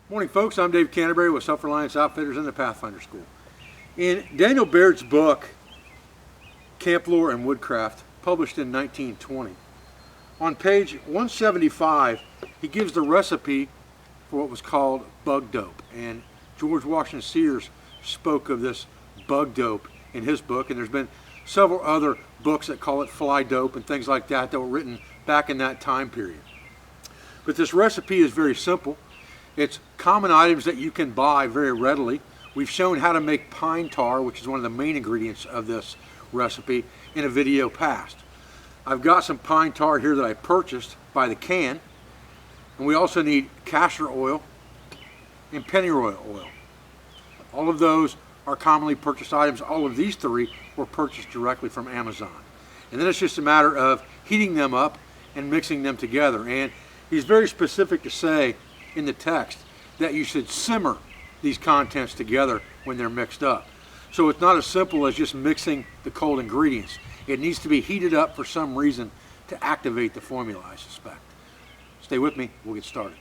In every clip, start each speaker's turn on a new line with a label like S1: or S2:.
S1: Morning folks, I'm Dave Canterbury with Self-Reliance Outfitters in the Pathfinder School. In Daniel Baird's book, Camp Lore and Woodcraft, published in 1920, on page 175, he gives the recipe for what was called bug dope. And George Washington Sears spoke of this bug dope in his book, and there's been several other books that call it fly dope and things like that were written back in that time period. But this recipe is very simple. It's common items that you can buy very readily. We've shown how to make pine tar, which is one of the main ingredients of this recipe, in a video past. I've got some pine tar here that I purchased by the can, and we also need castor oil and pennyroyal oil. All of those are commonly purchased items. All of these three were purchased directly from Amazon. And then it's just a matter of heating them up and mixing them together. And he's very specific to say in the text that you should simmer these contents together when they're mixed up. So it's not as simple as just mixing the cold ingredients. It needs to be heated up for some reason to activate the formula, I suspect. Stay with me, we'll get started.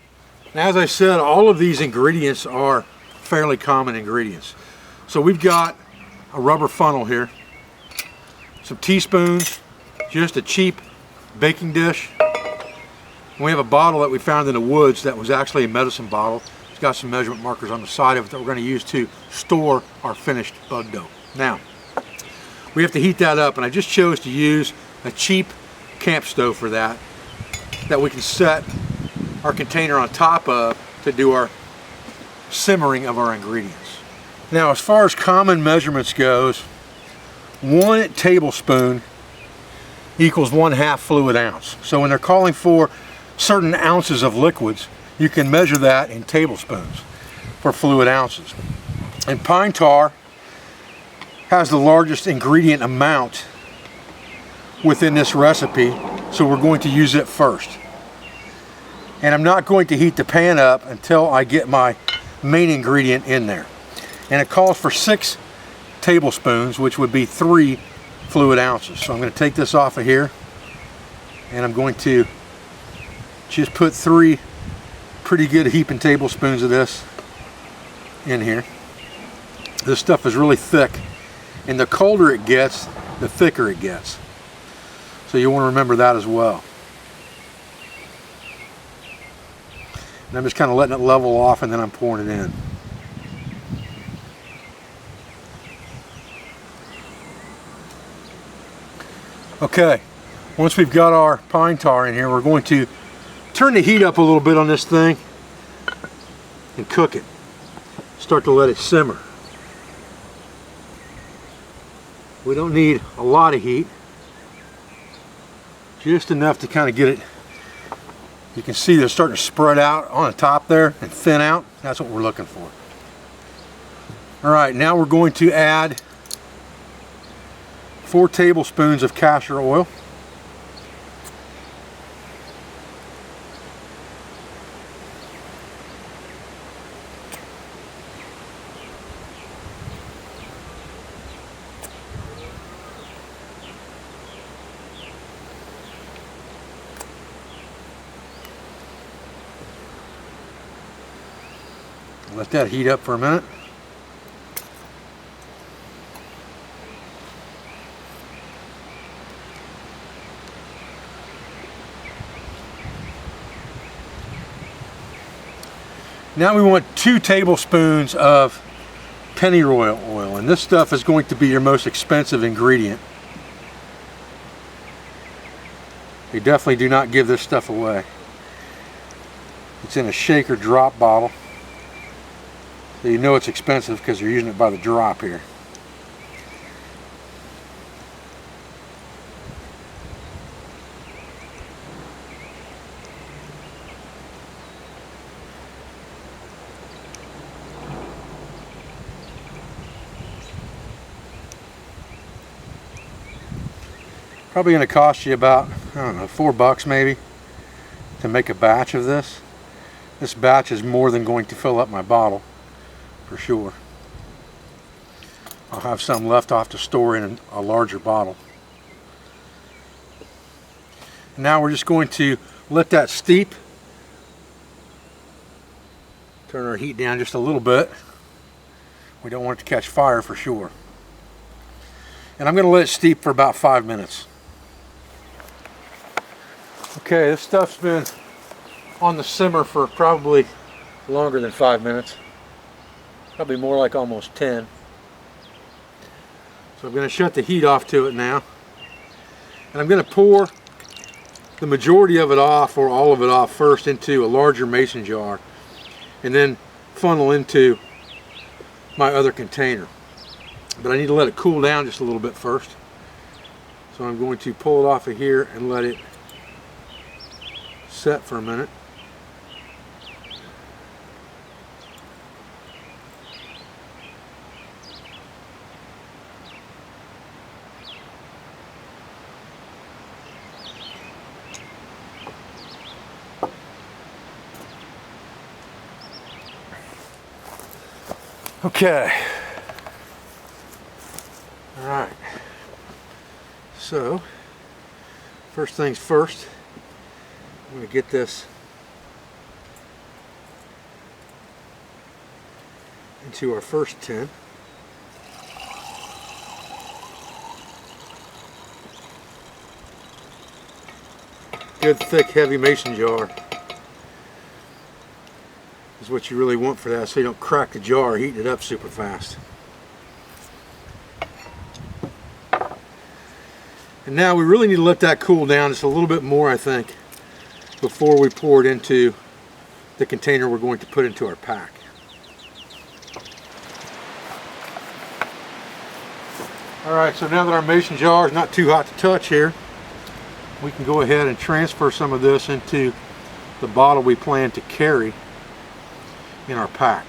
S1: Now, as I said, all of these ingredients are fairly common ingredients. So we've got a rubber funnel here, some teaspoons, just a cheap baking dish. We have a bottle that we found in the woods that was actually a medicine bottle. It's got some measurement markers on the side of it that we're going to use to store our finished bug dope. Now, we have to heat that up, and I just chose to use a cheap camp stove for that we can set our container on top of to do our simmering of our ingredients. Now, as far as common measurements goes, 1 tablespoon equals 1/2 fluid ounce. So when they're calling for certain ounces of liquids, you can measure that in tablespoons for fluid ounces. And pine tar has the largest ingredient amount within this recipe, so we're going to use it first. And I'm not going to heat the pan up until I get my main ingredient in there. And it calls for 6 tablespoons, which would be 3 fluid ounces. So I'm going to take this off of here, and I'm going to just put 3 pretty good heaping tablespoons of this in here. This stuff is really thick, and the colder it gets, the thicker it gets. So you want to remember that as well. And I'm just kind of letting it level off, and then I'm pouring it in. Okay, once we've got our pine tar in here, we're going to turn the heat up a little bit on this thing and cook it. Start to let it simmer. We don't need a lot of heat, just enough to kind of get it. You can see they're starting to spread out on the top there and thin out. That's what we're looking for. All right, now we're going to add 4 tablespoons of castor oil. Let that heat up for a minute. Now we want 2 tablespoons of pennyroyal oil, and this stuff is going to be your most expensive ingredient. They definitely do not give this stuff away. It's in a shaker drop bottle, so you know it's expensive because you're using it by the drop here. Probably going to cost you about, I don't know, $4 maybe to make a batch of this. This batch is more than going to fill up my bottle, for sure. I'll have some left off to store in a larger bottle. Now we're just going to let that steep Turn our heat down just a little bit. We don't want it to catch fire for sure. And I'm going to let it steep for about 5 minutes. Okay, this stuff's been on the simmer for probably longer than 5 minutes. Probably more like almost 10. So I'm going to shut the heat off to it now. And I'm going to pour the majority of it off, or all of it off, first into a larger mason jar, and then funnel into my other container. But I need to let it cool down just a little bit first. So I'm going to pull it off of here and let it set for a minute. Okay. All right. So, first things first, I'm going to get this into our first tin. Good thick heavy mason jar is what you really want for that, so you don't crack the jar heating it up super fast. And now we really need to let that cool down just a little bit more, I think, before we pour it into the container we're going to put into our pack. Alright, so now that our mason jar is not too hot to touch here, we can go ahead and transfer some of this into the bottle we plan to carry in our pack.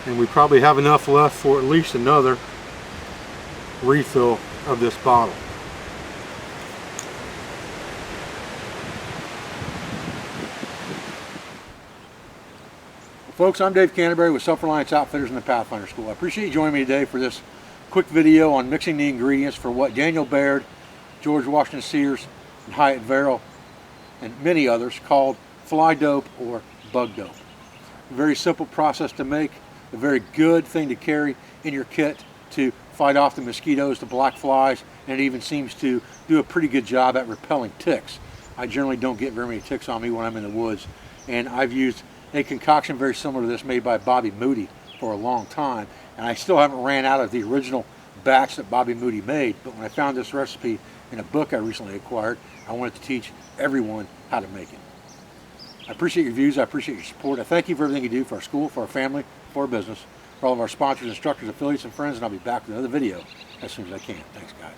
S1: And we probably have enough left for at least another refill of this bottle. Folks, I'm Dave Canterbury with Self-Reliance Outfitters in the Pathfinder School. I appreciate you joining me today for this quick video on mixing the ingredients for what Daniel Baird, George Washington Sears, and Hyatt Verrill, and many others called fly dope or bug dope. A very simple process to make, a very good thing to carry in your kit to fight off the mosquitoes, the black flies, and it even seems to do a pretty good job at repelling ticks. I generally don't get very many ticks on me when I'm in the woods, and I've used a concoction very similar to this made by Bobby Moody for a long time, and I still haven't ran out of the original batch that Bobby Moody made. But when I found this recipe in a book I recently acquired, I wanted to teach everyone how to make it. I appreciate your views, I appreciate your support. I thank you for everything you do for our school, for our family, for our business, for all of our sponsors, instructors, affiliates, and friends, and I'll be back with another video as soon as I can. Thanks, guys.